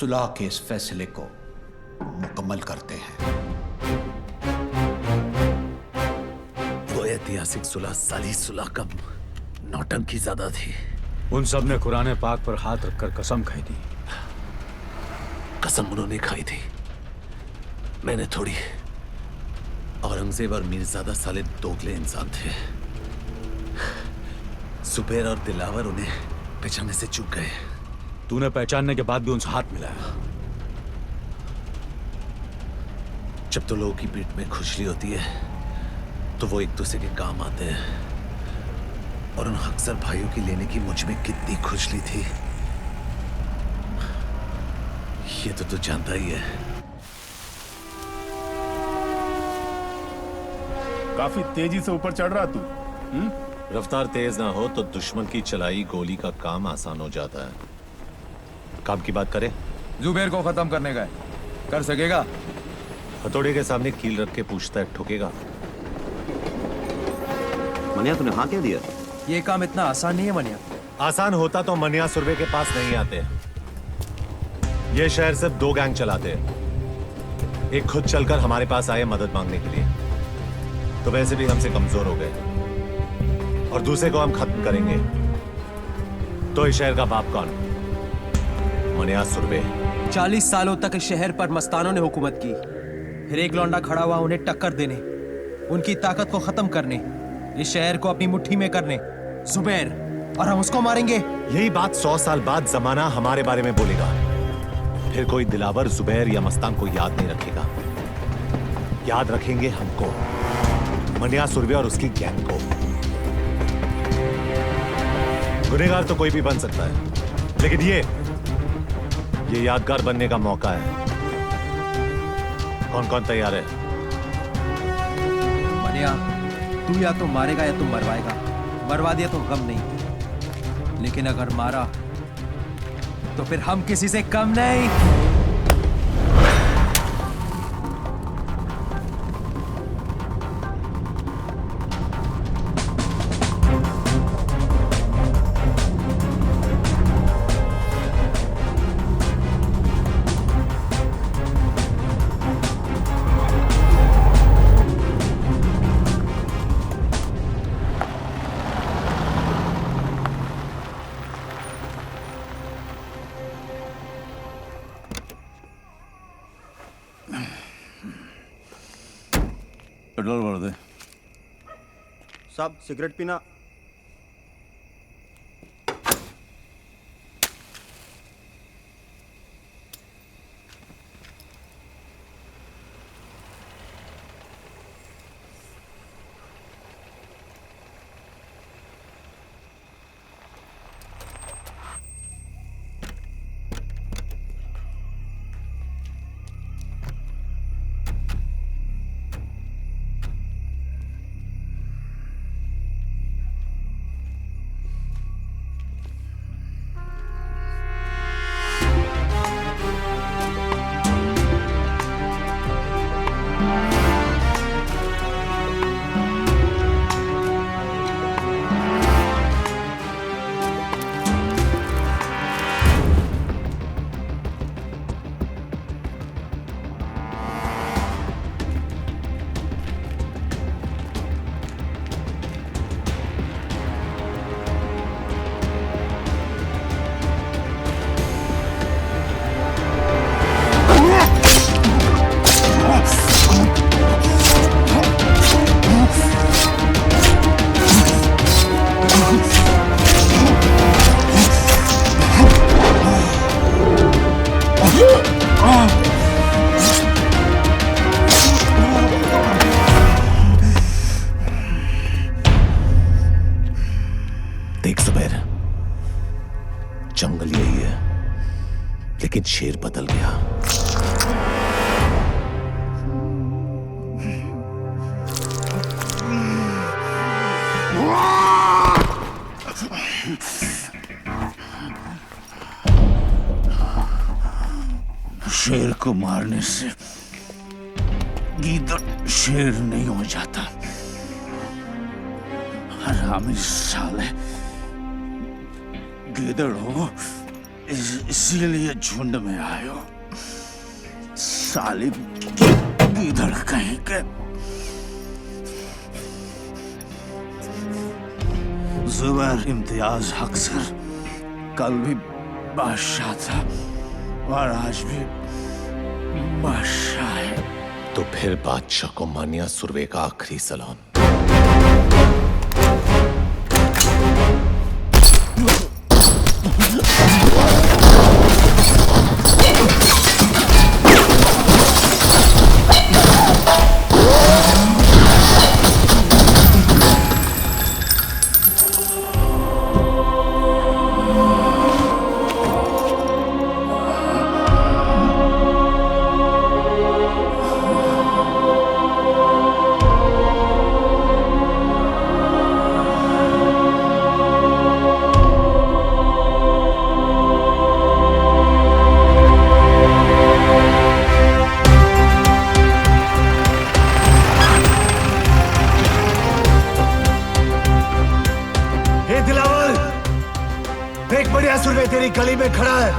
सुलह के इस फैसले को मुकम्मल करते हैं। वो ऐतिहासिक सुलह साली सुलह का नौटंकी ज्यादा थी। उन सब ने कुरान पाक पर हाथ रखकर कसम खाई थी। कसम उन्होंने खाई थी, मैंने थोड़ी। औरंगजेब और मीरजादा साले दोगले इंसान थे। सुबेर और दिलावर उन्हें पहचानने से चूक गए। तूने पहचानने के बाद भी उनसे हाथ मिलाया। जब तो लोगों की पीठ में खुजली होती है तो वो एक दूसरे के काम आते हैं, और उन अक्सर भाइयों की लेने की मुझ में कितनी खुजली थी ये तो तू जानता ही है। काफी तेजी से ऊपर चढ़ रहा तू। रफ्तार तेज ना हो तो दुश्मन की चलाई गोली का काम आसान हो जाता है। काम की बात करें? जुबेर को खत्म करने का है, कर सकेगा? हथौड़े के सामने कील रख के पूछता है, ठुकेगा? मनिया तूने हाँ क्या दिया? ये काम इतना आसान नहीं है मनिया। आसान होता तो मनिया सुरवे के पास नहीं आते। ये शहर सिर्फ 2 गैंग चलाते हैं। एक खुद चलकर हमारे पास आए मदद मांगने के लिए, तो वैसे भी हमसे कमजोर हो गए, और दूसरे को हम खत्म करेंगे। तो इस शहर का बाप कौन? मनिया सुरवे। 40 सालों तक इस शहर पर मस्तानों ने हुकूमत की, फिर एक लौंडा खड़ा हुआ उन्हें टक्कर देने, उनकी ताकत को खत्म करने, इस शहर को अपनी मुट्ठी में करने। जुबैर, और हम उसको मारेंगे। यही बात 100 साल बाद जमाना हमारे बारे में बोलेगा। फिर कोई दिलावर, जुबैर या मस्तान को याद नहीं रखेगा। याद रखेंगे हमको, मनिया सुरवे और उसकी गैंग को। गुनहगार तो कोई भी बन सकता है, लेकिन ये यादगार बनने का मौका है। कौन कौन तैयार है? मनिया, तू या तो मारेगा या तू मरवाएगा। मरवा दिया तो गम नहीं, लेकिन अगर मारा तो फिर हम किसी से कम नहीं। पेट्रोल भर दे। साहब सिगरेट पीना? देख जुबैर, जंगल यही है, लेकिन शेर बदल गया। शेर को मारने से गीदड़ शेर नहीं हो जाता। हरामी साले, गीदड़ हो इसीलिए झुंड में आयो, साली गीदड़ कहीं के। जुबैर इम्तियाज हक सर कल भी बादशाह था और आज भी बादशाह है। तो फिर बादशाह को मानिया सुरवे का आखिरी सलाम। सुरवे तेरी गली में खड़ा है।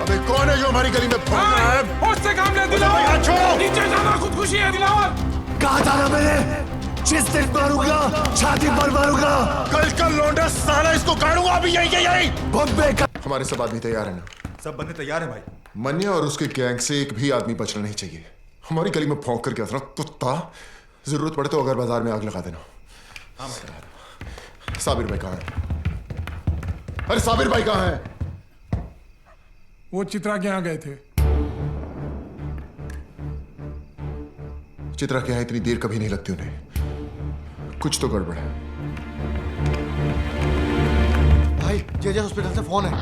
अबे कौन है जो हमारी गली में भौंक रहा है? उससे काम ले दिलावर, छोड़ो। नीचे जाना खुदकुशी है दिलावर। कहा था ना मैंने, जिस दिन मारूंगा छाती पर मारूंगा। कल का लौंडा साला इसको गाड़ूंगा अभी यही के यही। बॉम्बे का हमारे सब आदमी तैयार है ना? सब बंदे तैयार हैं भाई। मन्या और उसके गैंग से एक भी आदमी बचना नहीं चाहिए। हमारी गली में भौंक करके असरा कुत्ता, जरूरत पड़े तो अगर बाजार में आग लगा देना। हाँ भाई। साबिर भाई कहाँ है? अरे साबिर भाई कहाँ है? वो चित्रा के यहाँ गए थे। चित्रा के यहाँ इतनी देर कभी नहीं लगती उन्हें। कुछ तो गड़बड़ है। भाई जेजे हॉस्पिटल से फोन है।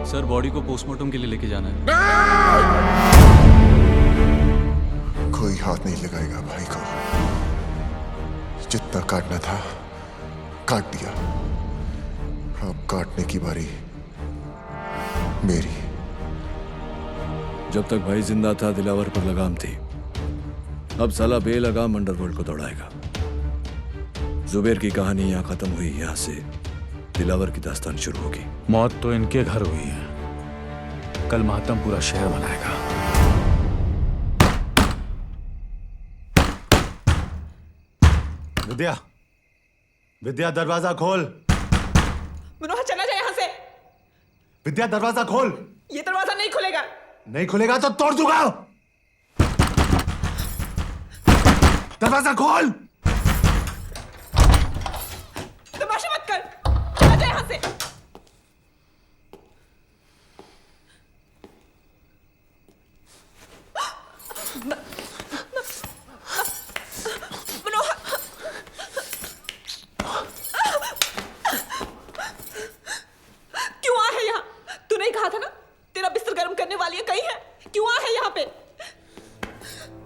सर बॉडी को पोस्टमार्टम के लिए लेके जाना है। कोई हाथ नहीं लगाएगा भाई को। जितना काटना था काट दिया, अब काटने की बारी मेरी। जब तक भाई जिंदा था दिलावर पर लगाम थी, अब साला बेलगाम अंडरवर्ल्ड को दौड़ाएगा। जुबैर की कहानी यहाँ खत्म हुई, यहाँ से दिलावर की दास्तान शुरू होगी। मौत तो इनके घर हुई है, कल मातम पूरा शहर बनाएगा। विद्या, विद्या दरवाजा खोल। मनोहर चला जाए यहाँ से। विद्या दरवाजा खोल। ये दरवाजा नहीं खुलेगा। नहीं खुलेगा तो तोड़ दूंगा। दरवाजा खोल। तमाशा मत कर, चला जाए यहाँ से। मनोहर, क्यों आया है यहाँ? तूने ही कहा था ना तेरा बिस्तर गर्म करने वाली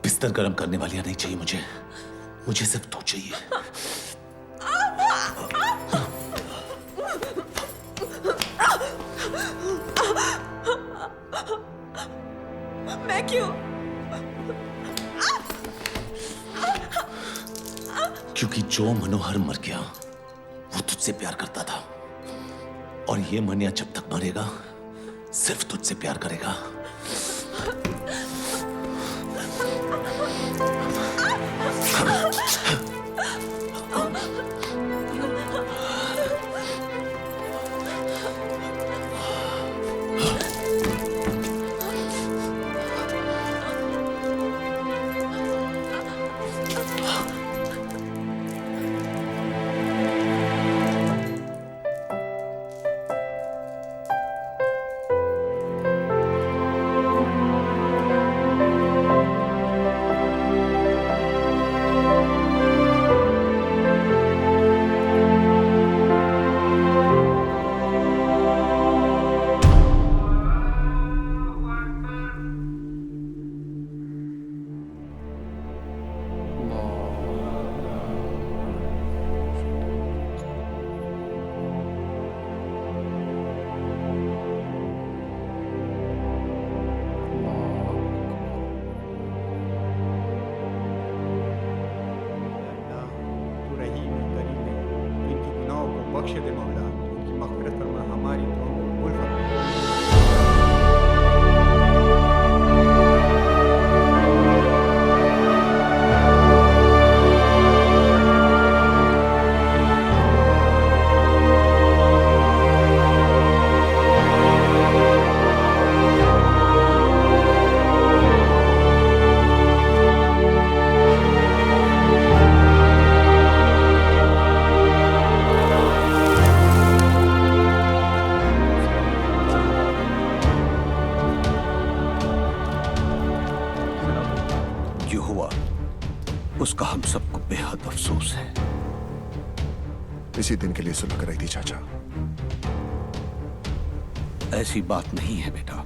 बिस्तर गर्म करने वालियां नहीं चाहिए मुझे, मुझे सिर्फ तू चाहिए। मैं क्यों? क्योंकि जो मनोहर मर गया वो तुझसे प्यार करता था, और ये मनिया जब तक मरेगा सिर्फ तुझसे प्यार करेगा। बख्श दे मौला, उनकी मग़फ़िरत फरमा, हमारी दुआओं को कबूल फरमा। जो हुआ उसका हम सबको बेहद अफसोस है। इसी दिन के लिए सुलह कराई थी चाचा। ऐसी बात नहीं है बेटा,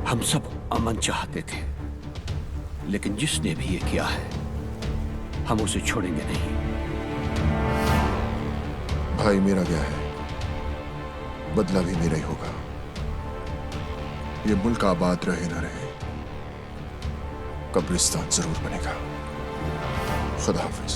हम सब अमन चाहते थे, लेकिन जिसने भी ये किया है हम उसे छोड़ेंगे नहीं। भाई मेरा गया है, बदला भी मेरा ही होगा। ये मुल्क आबाद रहे ना रहे, कब्रिस्तान जरूर बनेगा। खुदा हाफिज।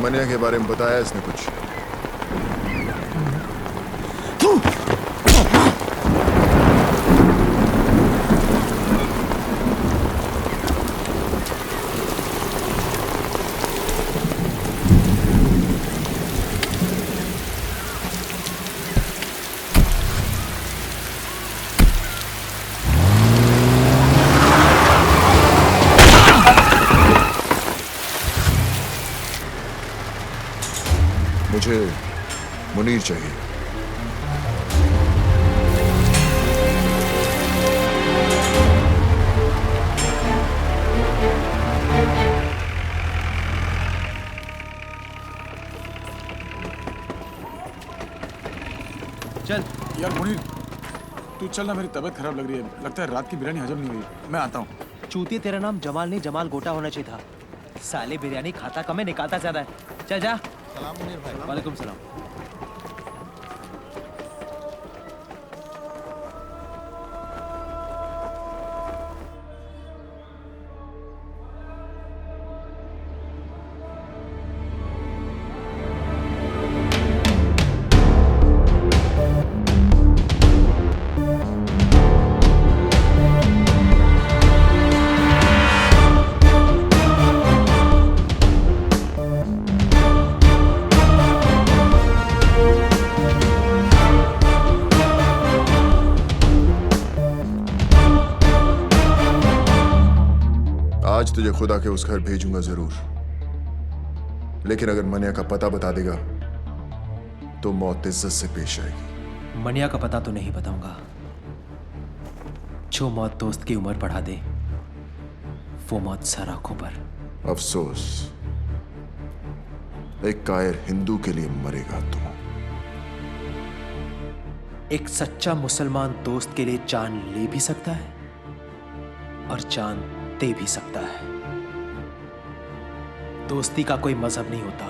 मनिया के बारे में बताया इसने कुछ? मुझे मुनीर चाहिए। चल यार मुनीर, तू चल ना, मेरी तबीयत खराब लग रही है। लगता है रात की बिरयानी हजम नहीं हुई। मैं आता हूँ। चूतिया, तेरा नाम जमाल नहीं जमाल गोटा होना चाहिए था। साले बिरयानी खाता कम है, निकालता ज्यादा है। चल जा। सलाम मुनीर भाई। वालेकुम सलाम। आज तुझे खुदा के उस घर भेजूंगा जरूर, लेकिन अगर मनिया का पता बता देगा तो मौत इज्जत से पेश आएगी। मनिया का पता तो नहीं बताऊंगा। जो मौत दोस्त की उम्र बढ़ा दे वो मौत सर आंखों पर। अफसोस, एक कायर हिंदू के लिए मरेगा तू। एक सच्चा मुसलमान दोस्त के लिए जान ले भी सकता है और जान दे भी सकता है। दोस्ती का कोई मजहब नहीं होता।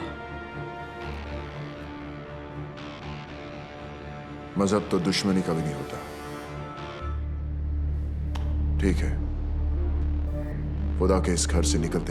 मजहब तो दुश्मनी का भी नहीं होता। ठीक है, खुदा के इस घर से निकलते